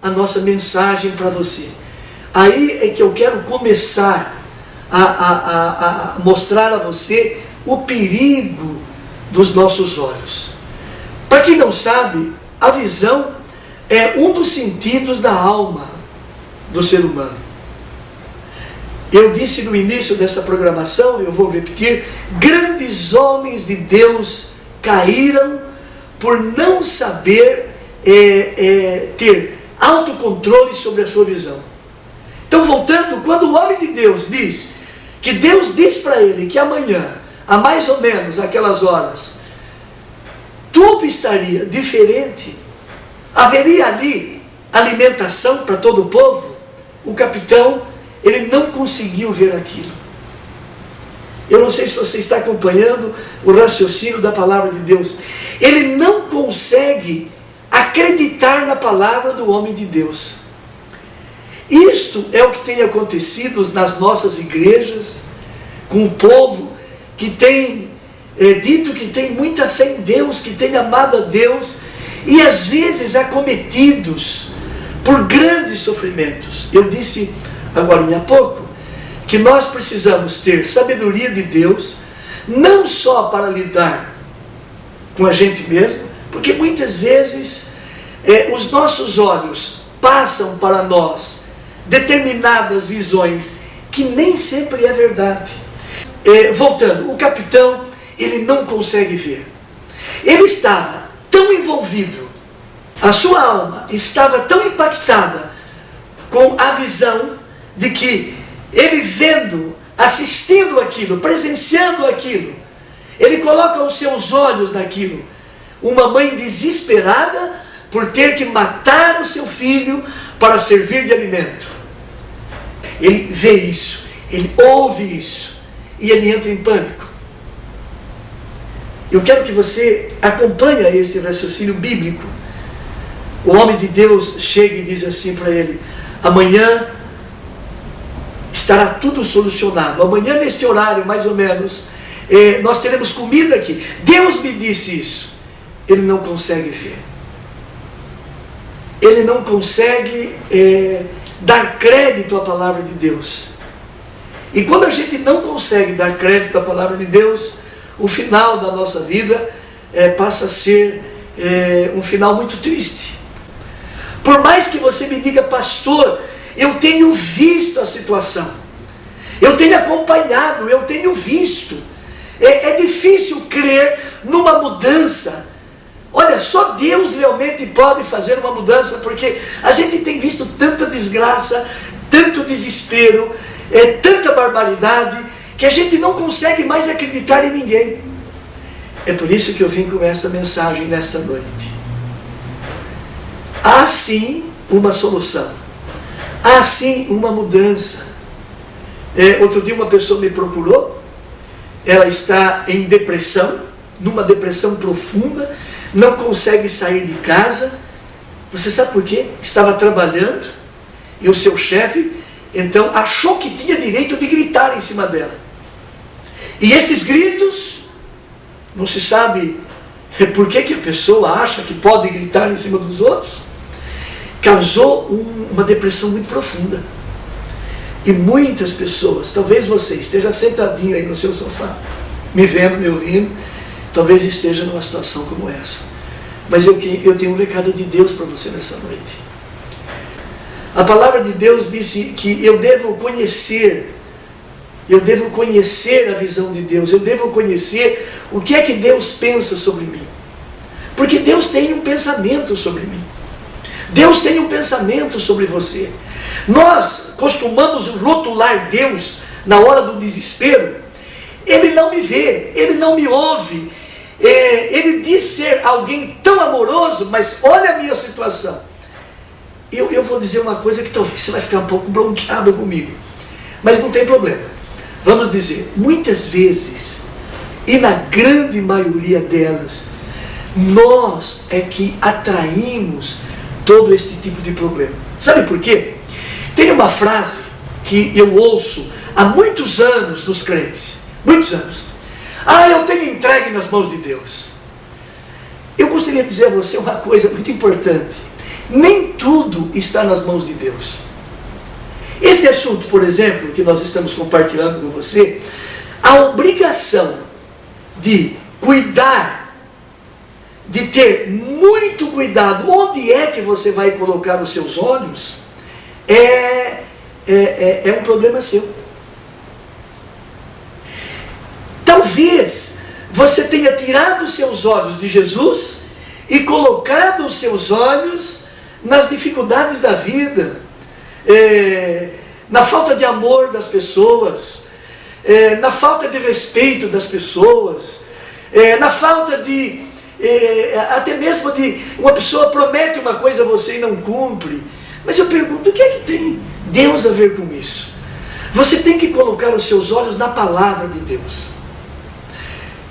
a nossa mensagem para você. Aí é que eu quero começar a mostrar a você o perigo dos nossos olhos. Para quem não sabe, a visão é um dos sentidos da alma do ser humano. Eu disse no início dessa programação, eu vou repetir, grandes homens de Deus caíram por não saber ter autocontrole sobre a sua visão. Então, voltando, quando o homem de Deus diz que Deus diz para ele que amanhã, a mais ou menos aquelas horas, tudo estaria diferente, haveria ali alimentação para todo o povo, o capitão, ele não conseguiu ver aquilo. Eu não sei se você está acompanhando o raciocínio da palavra de Deus. Ele não consegue acreditar na palavra do homem de Deus. Isto é o que tem acontecido nas nossas igrejas, com o povo que tem dito que tem muita fé em Deus, que tem amado a Deus, e às vezes acometidos por grandes sofrimentos. Eu disse agora há pouco que nós precisamos ter sabedoria de Deus, não só para lidar com a gente mesmo, porque muitas vezes os nossos olhos passam para nós determinadas visões que nem sempre é verdade. Voltando, o capitão, ele não consegue ver. Ele estava tão envolvido, a sua alma estava tão impactada com a visão de que ele vendo, assistindo aquilo, presenciando aquilo, ele coloca os seus olhos naquilo. Uma mãe desesperada por ter que matar o seu filho para servir de alimento. Ele vê isso, ele ouve isso, e ele entra em pânico. Eu quero que você acompanhe este raciocínio bíblico. O homem de Deus chega e diz assim para ele: amanhã estará tudo solucionado. Amanhã neste horário, mais ou menos, nós teremos comida aqui. Deus me disse isso. Ele não consegue ver. Ele não consegue dar crédito à palavra de Deus. E quando a gente não consegue dar crédito à palavra de Deus, o final da nossa vida passa a ser um final muito triste. Por mais que você me diga: pastor, eu tenho visto a situação, eu tenho acompanhado, eu tenho visto. É difícil crer numa mudança. Olha, só Deus realmente pode fazer uma mudança, porque a gente tem visto tanta desgraça, tanto desespero, tanta barbaridade, que a gente não consegue mais acreditar em ninguém. É por isso que eu vim com esta mensagem nesta noite. Há sim uma solução, há sim uma mudança. Outro dia uma pessoa me procurou, ela está em depressão, numa depressão profunda, não consegue sair de casa. Você sabe por quê? Estava trabalhando e o seu chefe então achou que tinha direito de gritar em cima dela. E esses gritos, não se sabe por que a pessoa acha que pode gritar em cima dos outros, causou uma depressão muito profunda. E muitas pessoas, talvez você esteja sentadinho aí no seu sofá, me vendo, me ouvindo, talvez esteja numa situação como essa. Mas eu tenho um recado de Deus para você nessa noite. A palavra de Deus disse que eu devo conhecer a visão de Deus, eu devo conhecer o que é que Deus pensa sobre mim. Porque Deus tem um pensamento sobre mim. Deus tem um pensamento sobre você. Nós costumamos rotular Deus na hora do desespero. Ele não me vê, Ele não me ouve. Ele diz ser alguém tão amoroso, mas olha a minha situação. Eu vou dizer uma coisa que talvez você vai ficar um pouco bronqueado comigo, mas não tem problema. Vamos dizer, muitas vezes, e na grande maioria delas, nós é que atraímos todo este tipo de problema. Sabe por quê? Tem uma frase que eu ouço há muitos anos dos crentes, muitos anos. Eu tenho entregue nas mãos de Deus. Eu gostaria de dizer a você uma coisa muito importante. Nem tudo está nas mãos de Deus. Este assunto, por exemplo, que nós estamos compartilhando com você, a obrigação de cuidar, de ter muito cuidado onde é que você vai colocar os seus olhos, é um problema seu. Talvez você tenha tirado os seus olhos de Jesus e colocado os seus olhos nas dificuldades da vida, na falta de amor das pessoas, na falta de respeito das pessoas, na falta de, até mesmo de uma pessoa promete uma coisa a você e não cumpre. Mas eu pergunto, o que é que tem Deus a ver com isso? Você tem que colocar os seus olhos na palavra de Deus.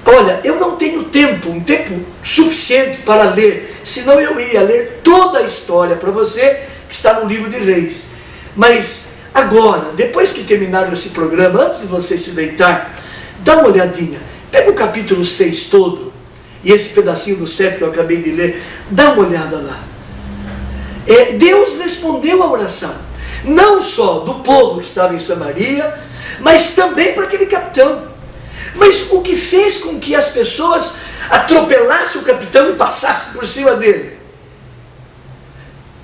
Olha, eu não tenho um tempo suficiente para ler, senão eu ia ler toda a história para você que está no livro de Reis. Mas agora, depois que terminaram esse programa, antes de você se deitar, dá uma olhadinha, pega o capítulo 6 todo, e esse pedacinho do 7 que eu acabei de ler, dá uma olhada lá. Deus respondeu a oração, não só do povo que estava em Samaria, mas também para aquele capitão. Mas o que fez com que as pessoas atropelassem o capitão e passassem por cima dele?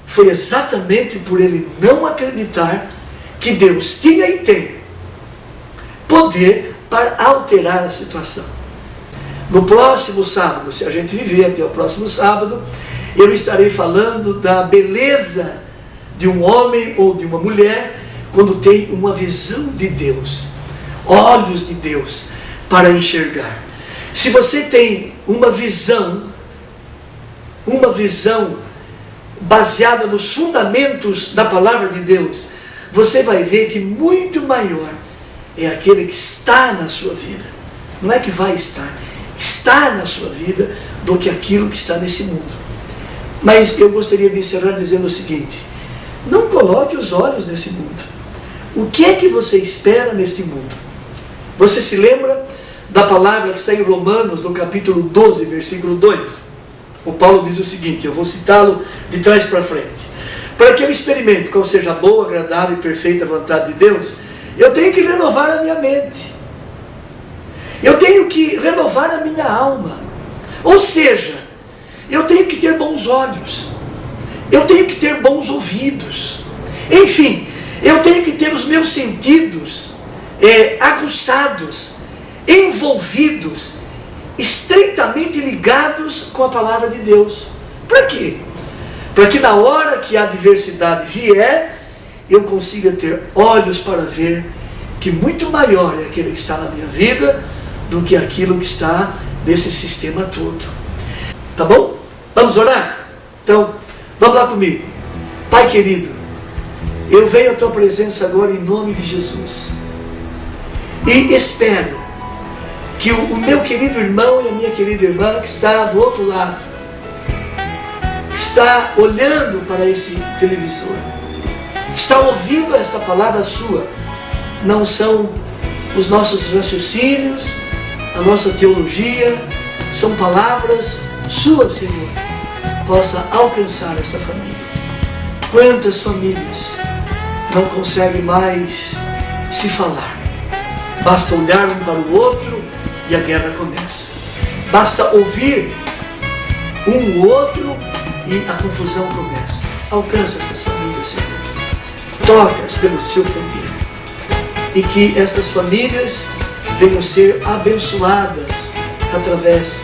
Foi exatamente por ele não acreditar que Deus tinha e tem poder para alterar a situação. No próximo sábado, se a gente viver até o próximo sábado, eu estarei falando da beleza de um homem ou de uma mulher quando tem uma visão de Deus, olhos de Deus para enxergar. Se você tem uma visão baseada nos fundamentos da palavra de Deus, você vai ver que muito maior é aquele que está na sua vida. Não é que vai estar, está na sua vida, do que aquilo que está nesse mundo. Mas eu gostaria de encerrar dizendo o seguinte: não coloque os olhos nesse mundo. O que é que você espera neste mundo? Você se lembra da palavra que está em Romanos, no capítulo 12, versículo 2? O Paulo diz o seguinte, eu vou citá-lo de trás para frente. Para que eu experimente qual seja a boa, agradável e perfeita vontade de Deus, eu tenho que renovar a minha mente. Eu tenho que renovar a minha alma. Ou seja, eu tenho que ter bons olhos. Eu tenho que ter bons ouvidos. Enfim, eu tenho que ter os meus sentidos aguçados, envolvidos, estreitamente ligados com a palavra de Deus. Para quê? Para que na hora que a adversidade vier, eu consiga ter olhos para ver que muito maior é aquele que está na minha vida do que aquilo que está nesse sistema todo. Tá bom? Vamos orar? Então, vamos lá comigo. Pai querido, eu venho à tua presença agora em nome de Jesus. E espero que o meu querido irmão e a minha querida irmã que está do outro lado, que está olhando para esse televisor, que está ouvindo esta palavra sua, não são os nossos raciocínios, a nossa teologia, são palavras suas, Senhor, possa alcançar esta família. Quantas famílias não conseguem mais se falar? Basta olhar um para o outro e a guerra começa. Basta ouvir um outro e a confusão começa. Alcança essas famílias, Senhor. Toca-as pelo seu poder. E que estas famílias venham ser abençoadas através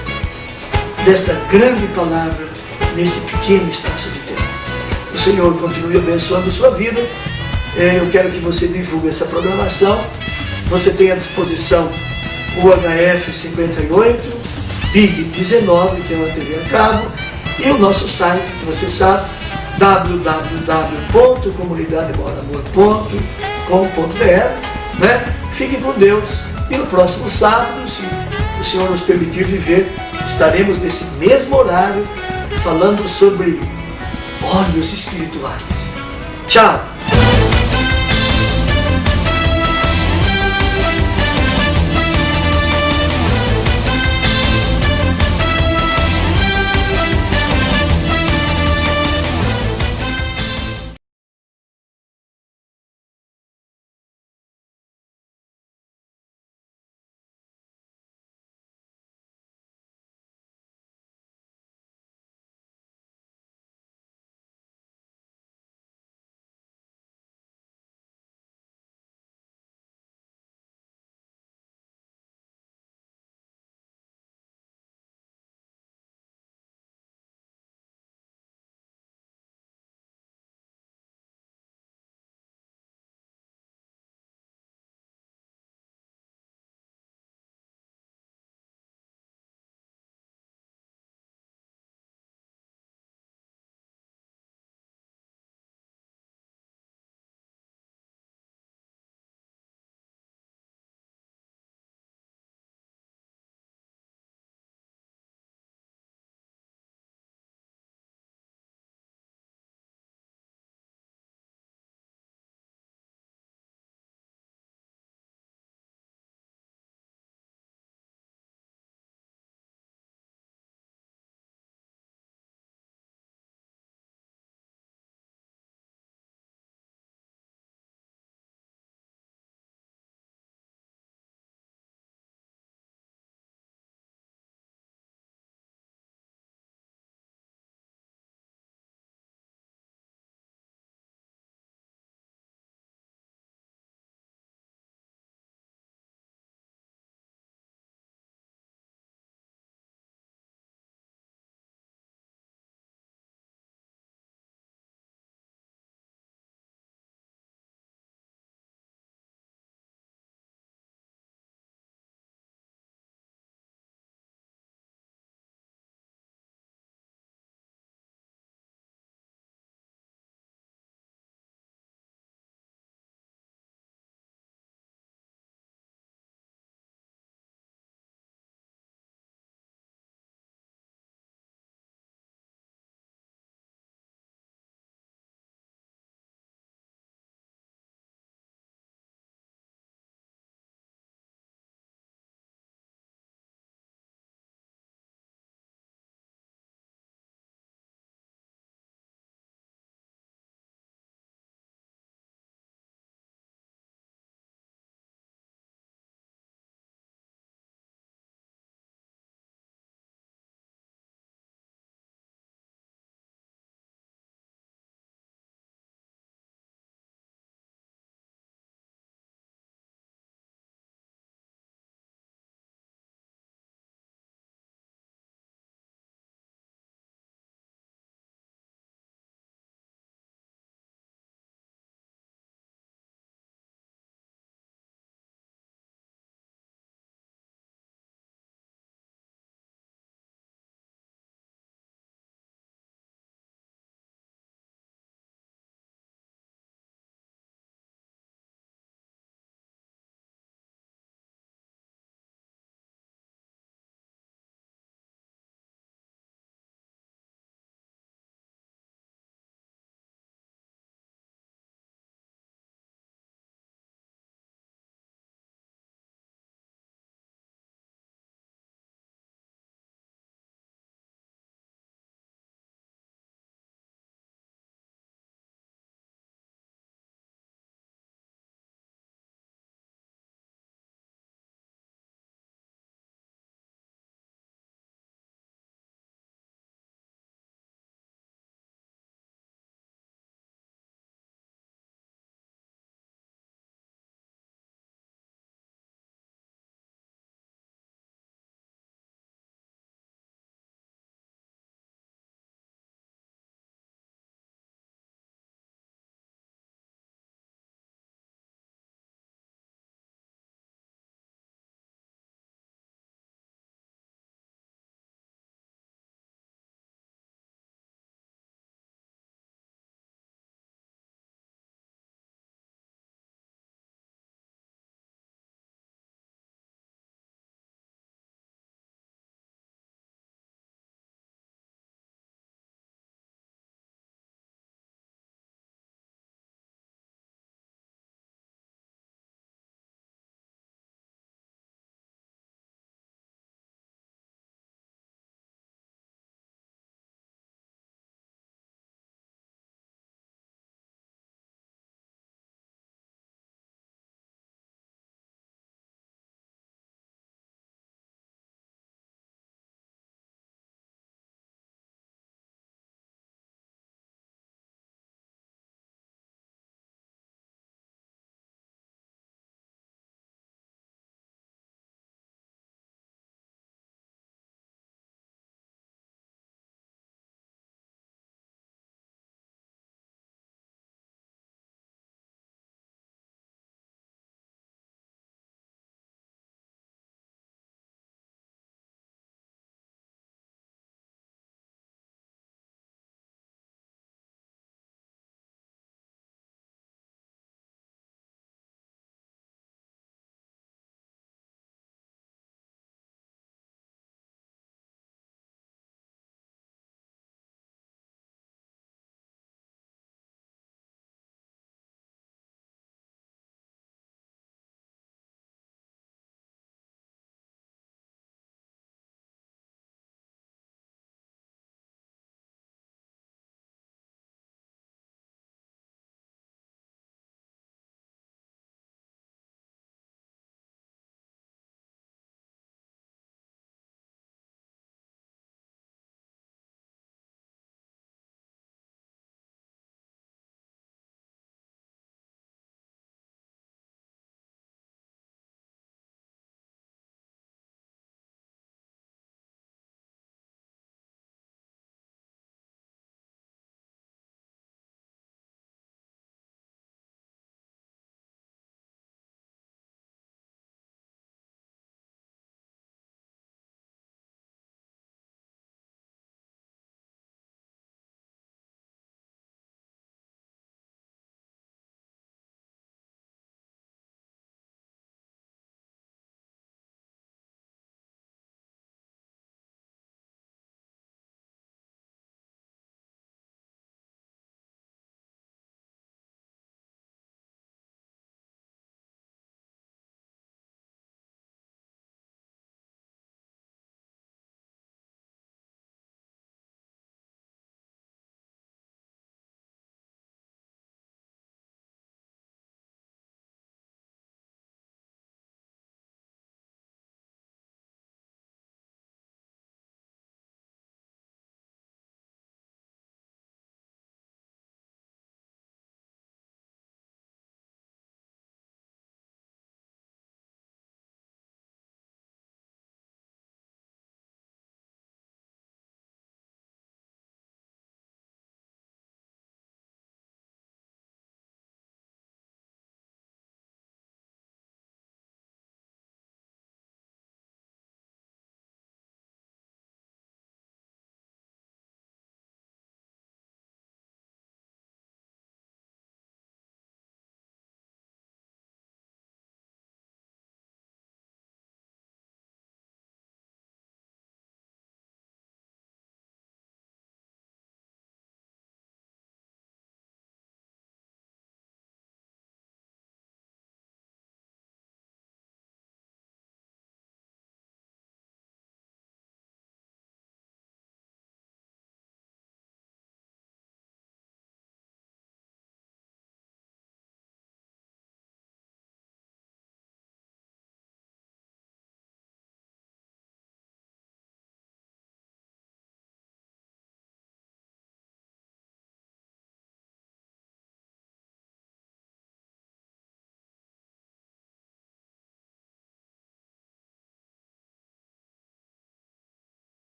desta grande palavra neste pequeno espaço de tempo. O Senhor continue abençoando a sua vida. Eu quero que você divulgue essa programação. Você tem à disposição o HF 58, PIB 19, que é uma TV a cabo, e o nosso site, que você sabe, www.comunidademoramor.com.br, né? Fique com Deus. E no próximo sábado, se o Senhor nos permitir viver, estaremos nesse mesmo horário falando sobre olhos espirituais. Tchau!